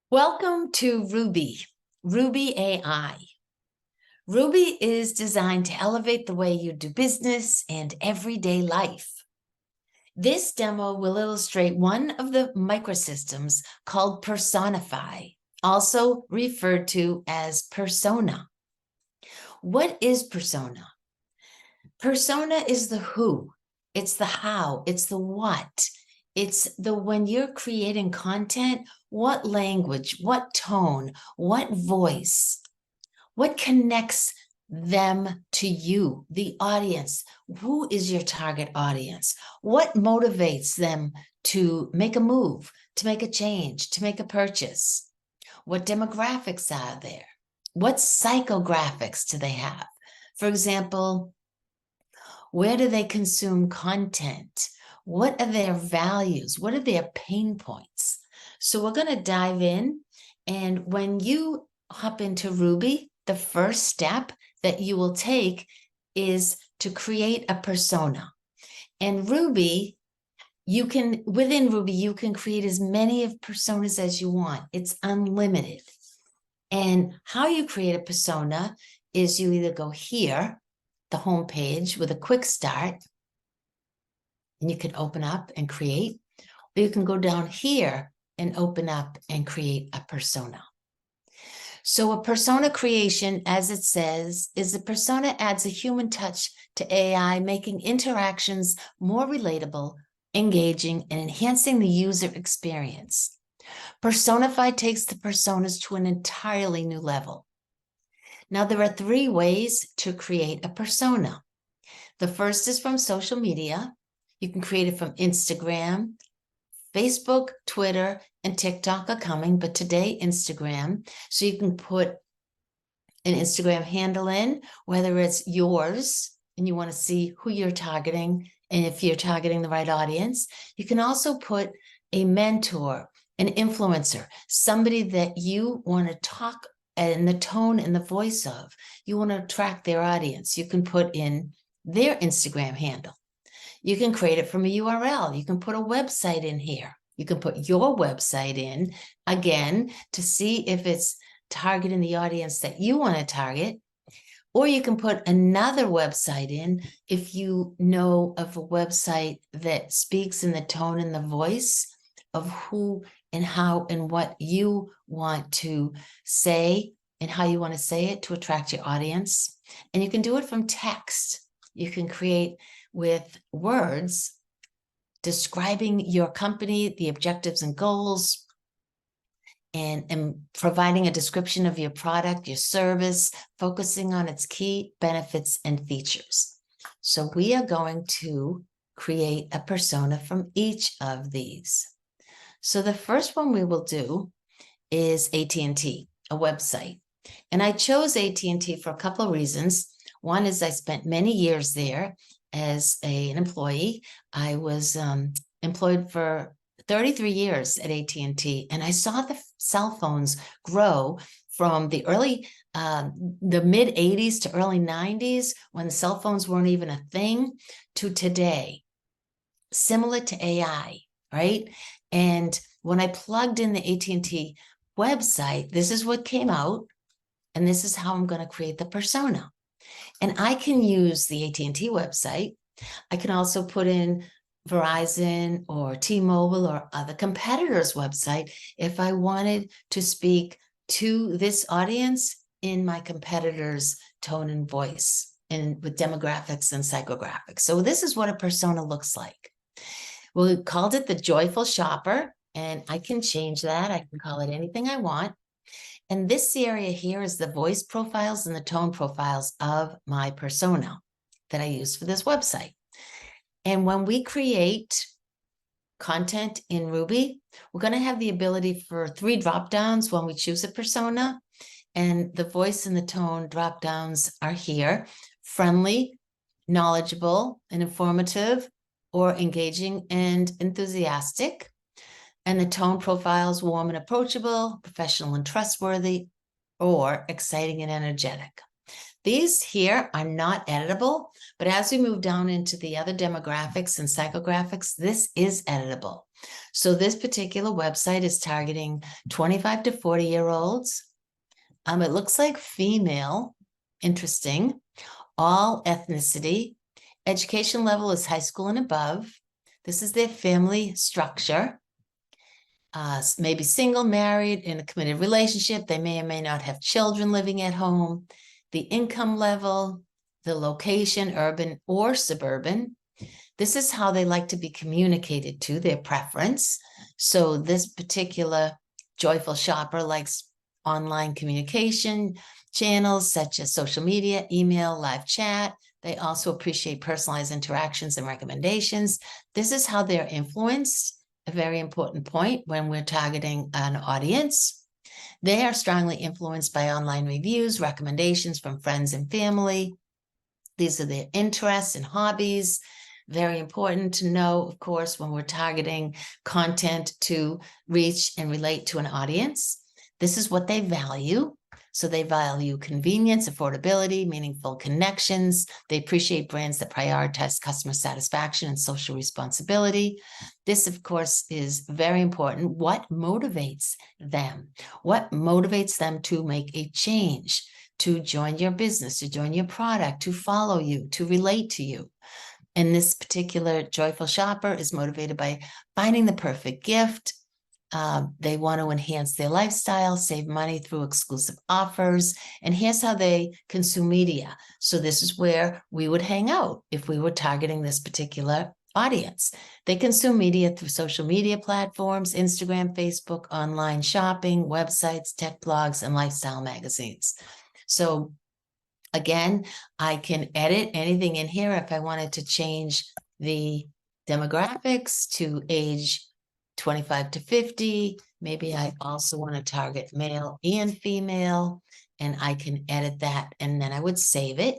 Welcome to RUBI, RUBI AI. RUBI is designed to elevate the way you do business and everyday life. This demo will illustrate one of the microsystems called Personify, also referred to as persona. What is persona? Persona is the who, it's the how, it's the what. It's the when you're creating content, what language, what tone, what voice, what connects them to you, the audience? Who is your target audience? What motivates them to make a move, to make a change, to make a purchase? What demographics are there? What psychographics do they have? For example, where do they consume content? What are their values? What are their pain points? So we're going to dive in. And when you hop into RUBI, the first step that you will take is to create a persona. And RUBI, within RUBI, you can create as many of personas as you want. It's unlimited. And how you create a persona is you either go here, the home page with a quick start, and you can open up and create, or you can go down here and open up and create a persona. So a persona creation, as it says, is a persona adds a human touch to AI, making interactions more relatable, engaging, and enhancing the user experience. Personify takes the personas to an entirely new level. Now, there are 3 ways to create a persona. The first is from social media. You can create it from Instagram, Facebook, Twitter, and TikTok are coming, but today, Instagram. So you can put an Instagram handle in, whether it's yours and you want to see who you're targeting and if you're targeting the right audience. You can also put a mentor, an influencer, somebody that you want to talk and the tone and the voice of, you want to attract their audience. You can put in their Instagram handle. You can create it from a URL. You can put a website in here. You can put your website in, again, to see if it's targeting the audience that you want to target. Or you can put another website in if you know of a website that speaks in the tone and the voice of who and how and what you want to say and how you want to say it to attract your audience. And you can do it from text. You can create with words describing your company, the objectives and goals, and providing a description of your product, your service, focusing on its key benefits and features. So we are going to create a persona from each of these. So the first one we will do is AT&T, a website. And I chose AT&T for a couple of reasons. One is I spent many years there as an employee. I was employed for 33 years at AT&T, and I saw the cell phones grow from the mid 80s to early 90s, when the cell phones weren't even a thing, to today, similar to AI, right? And when I plugged in the AT&T website, this is what came out, and this is how I'm going to create the persona. And I can use the AT&T website. I can also put in Verizon or T-Mobile or other competitors' website if I wanted to speak to this audience in my competitor's tone and voice and with demographics and psychographics. So this is what a persona looks like. We called it the joyful shopper, and I can change that. I can call it anything I want. And this area here is the voice profiles and the tone profiles of my persona that I use for this website. And when we create content in RUBI, we're going to have the ability for 3 drop-downs when we choose a persona. And the voice and the tone drop-downs are here: friendly, knowledgeable, and informative, or engaging and enthusiastic. And the tone profiles: warm and approachable, professional and trustworthy, or exciting and energetic. These here are not editable, but as we move down into the other demographics and psychographics, this is editable. So this particular website is targeting 25 to 40-year-olds. It looks like female, interesting, all ethnicity. Education level is high school and above. This is their family structure. Maybe single, married, in a committed relationship. They may or may not have children living at home. The income level, the location, urban or suburban. This is how they like to be communicated to, their preference. So this particular joyful shopper likes online communication channels such as social media, email, live chat. They also appreciate personalized interactions and recommendations. This is how they're influenced, a very important point when we're targeting an audience. They are strongly influenced by online reviews, recommendations from friends and family. These are their interests and hobbies. Very important to know, of course, when we're targeting content to reach and relate to an audience. This is what they value. So they value convenience, affordability, meaningful connections. They appreciate brands that prioritize customer satisfaction and social responsibility. This, of course, is very important. What motivates them? What motivates them to make a change, to join your business, to join your product, to follow you, to relate to you? And this particular joyful shopper is motivated by finding the perfect gift. They want to enhance their lifestyle, save money through exclusive offers. And here's how they consume media. So this is where we would hang out if we were targeting this particular audience. They consume media through social media platforms, Instagram, Facebook, online shopping, websites, tech blogs, and lifestyle magazines. So again, I can edit anything in here if I wanted to change the demographics to age 25 to 50. Maybe I also want to target male and female, and I can edit that, and then I would save it.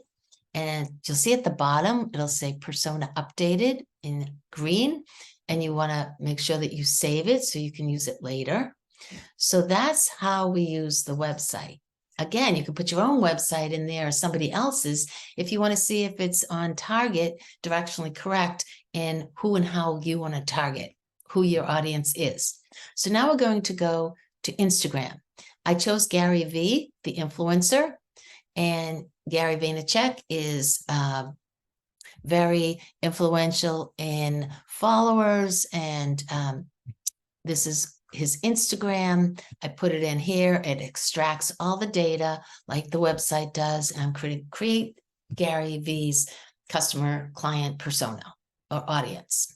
And you'll see at the bottom, it'll say persona updated in green, and you want to make sure that you save it so you can use it later. So that's how we use the website. Again, you can put your own website in there or somebody else's if you want to see if it's on target, directionally correct, and who and how you want to target, who your audience is. So now we're going to go to Instagram. I chose Gary V, the influencer, and Gary Vaynerchuk is very influential in followers, and this is his Instagram. I put it in here. It extracts all the data like the website does, and I'm create Gary V's customer client persona or audience.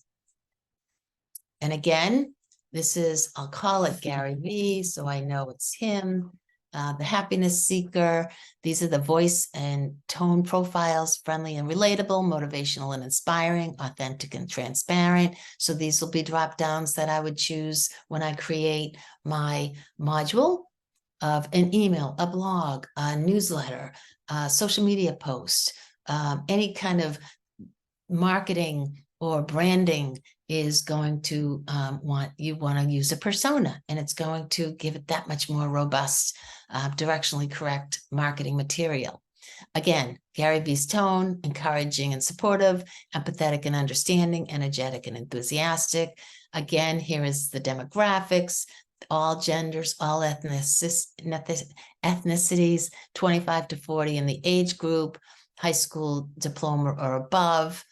And again, this is, I'll call it Gary V, so I know it's him. The happiness seeker. These are the voice and tone profiles: friendly and relatable, motivational and inspiring, authentic and transparent. So these will be drop downs that I would choose when I create my module of an email, a blog, a newsletter, a social media post, any kind of marketing or branding is going to want to use a persona, and it's going to give it that much more robust, directionally correct marketing material. Again, Gary V's tone: encouraging and supportive, empathetic and understanding, energetic and enthusiastic. Again, here is the demographics: all genders, all ethnicities, 25 to 40 in the age group, high school diploma or above.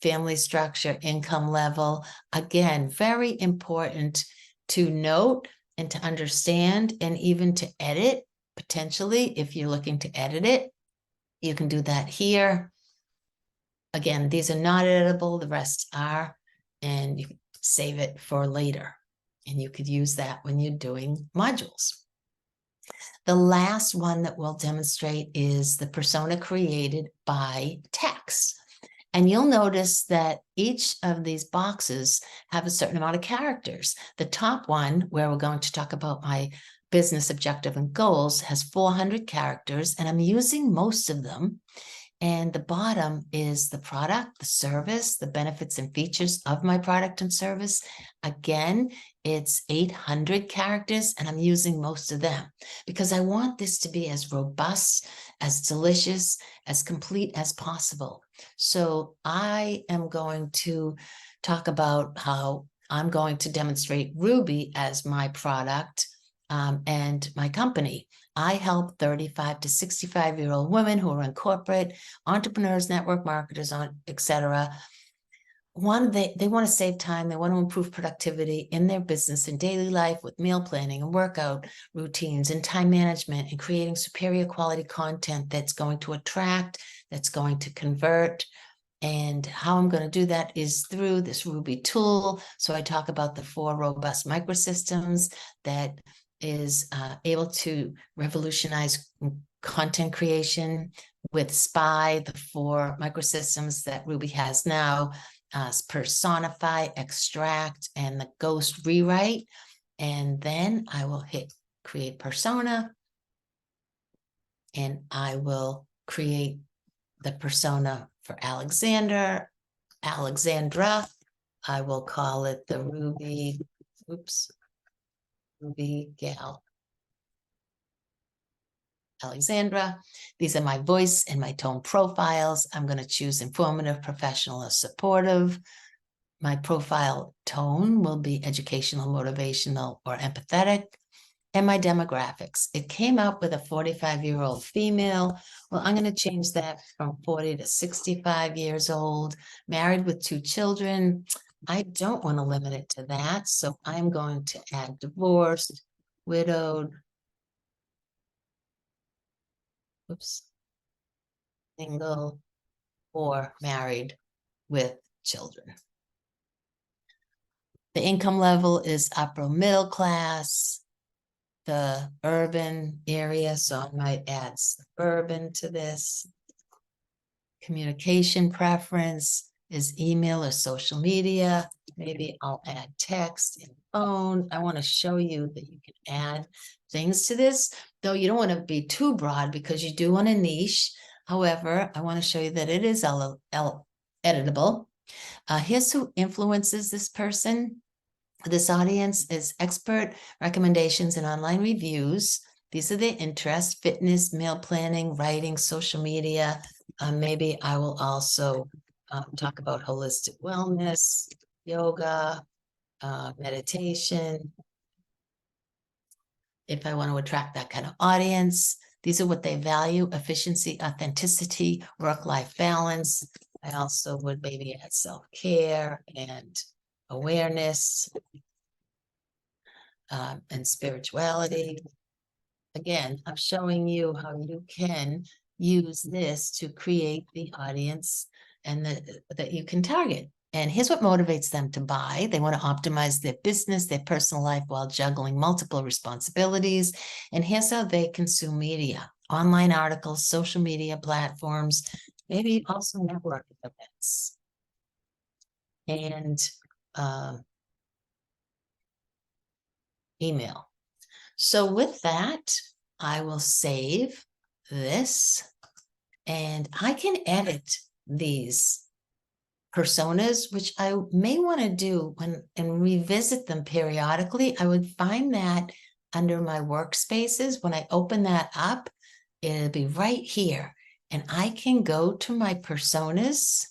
Family structure, income level. Again, very important to note and to understand, and even to edit potentially. If you're looking to edit it, you can do that here. Again, these are not editable, the rest are, and you can save it for later, and you could use that when you're doing modules. The last one that we'll demonstrate is the persona created by text. And you'll notice that each of these boxes have a certain amount of characters. The top one, where we're going to talk about my business objective and goals, has 400 characters, and I'm using most of them. And the bottom is the product, the service, the benefits and features of my product and service. Again, it's 800 characters, and I'm using most of them because I want this to be as robust, as delicious, as complete as possible. So I am going to talk about how I'm going to demonstrate Ruby as my product and my company. I help 35 to 65-year-old women who are in corporate, entrepreneurs, network marketers, etc. They want to save time. They want to improve productivity in their business and daily life with meal planning and workout routines and time management and creating superior quality content that's going to attract, that's going to convert. And how I'm going to do that is through this Ruby tool. So I talk about the 4 robust microsystems that is able to revolutionize content creation with SPY, the 4 microsystems that Ruby has now, Personify, Extract, and the Ghost Rewrite. And then I will hit Create Persona, and I will create the persona for Alexandra. I will call it the Ruby Gal Alexandra. These are my voice and my tone profiles. I'm going to choose informative, professional, or supportive. My profile tone will be educational, motivational, or empathetic. And my demographics. It came out with a 45-year-old female. Well, I'm going to change that from 40 to 65 years old, married with 2 children. I don't want to limit it to that. So I'm going to add divorced, widowed, single, or married with children. The income level is upper middle class. The urban area, so I might add suburban to this. Communication preference is email or social media. Maybe I'll add text and phone. I want to show you that you can add things to this, though you don't want to be too broad because you do want a niche. However, I want to show you that it is editable. Here's who influences this person. This audience is expert recommendations and online reviews. These are their interests: fitness, meal planning, writing, social media. Maybe I will also talk about holistic wellness, yoga, meditation. If I want to attract that kind of audience, these are what they value: efficiency, authenticity, work-life balance. I also would maybe add self-care and awareness and spirituality. Again, I'm showing you how you can use this to create the audience and that you can target. And here's what motivates them to buy. They want to optimize their business, their personal life while juggling multiple responsibilities. And here's how they consume media: online articles, social media platforms, maybe also networking events. And email. So with that, I will save this, and I can edit these personas, which I may want to do and revisit them periodically. I would find that under my workspaces. When I open that up, it'll be right here, and I can go to my personas.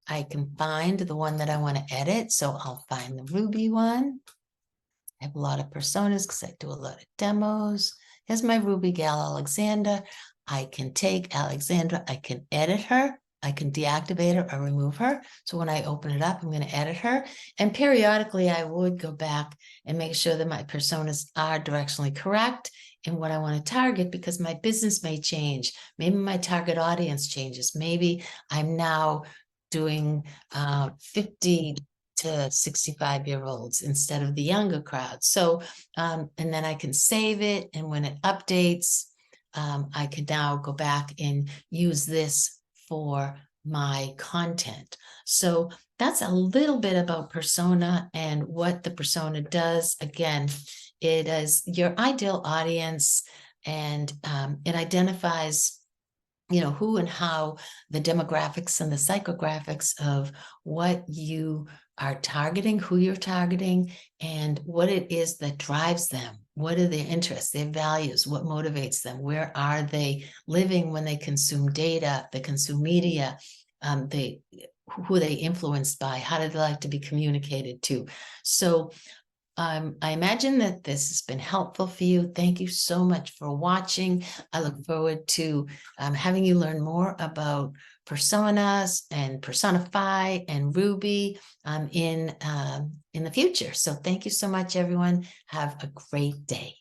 I can find the one that I want to edit. So I'll find the Ruby one. I have a lot of personas because I do a lot of demos. Here's my Ruby gal Alexandra. I can take Alexandra, I can edit her, I can deactivate her or remove her. So when I open it up, I'm going to edit her. And periodically, I would go back and make sure that my personas are directionally correct in what I want to target, because my business may change. Maybe my target audience changes. Maybe I'm now doing 50 to 65-year-olds instead of the younger crowd. So, and then I can save it. And when it updates, I can now go back and use this for my content. So that's a little bit about persona and what the persona does. Again, it is your ideal audience, and it identifies who and how, the demographics and the psychographics of what you are targeting, who you're targeting, and what it is that drives them. What are their interests, their values, what motivates them? Where are they living when they consume data, they consume media, who are they influenced by? How do they like to be communicated to? So I imagine that this has been helpful for you. Thank you so much for watching. I look forward to having you learn more about personas and Personify and Ruby in the future. So thank you so much, everyone. Have a great day.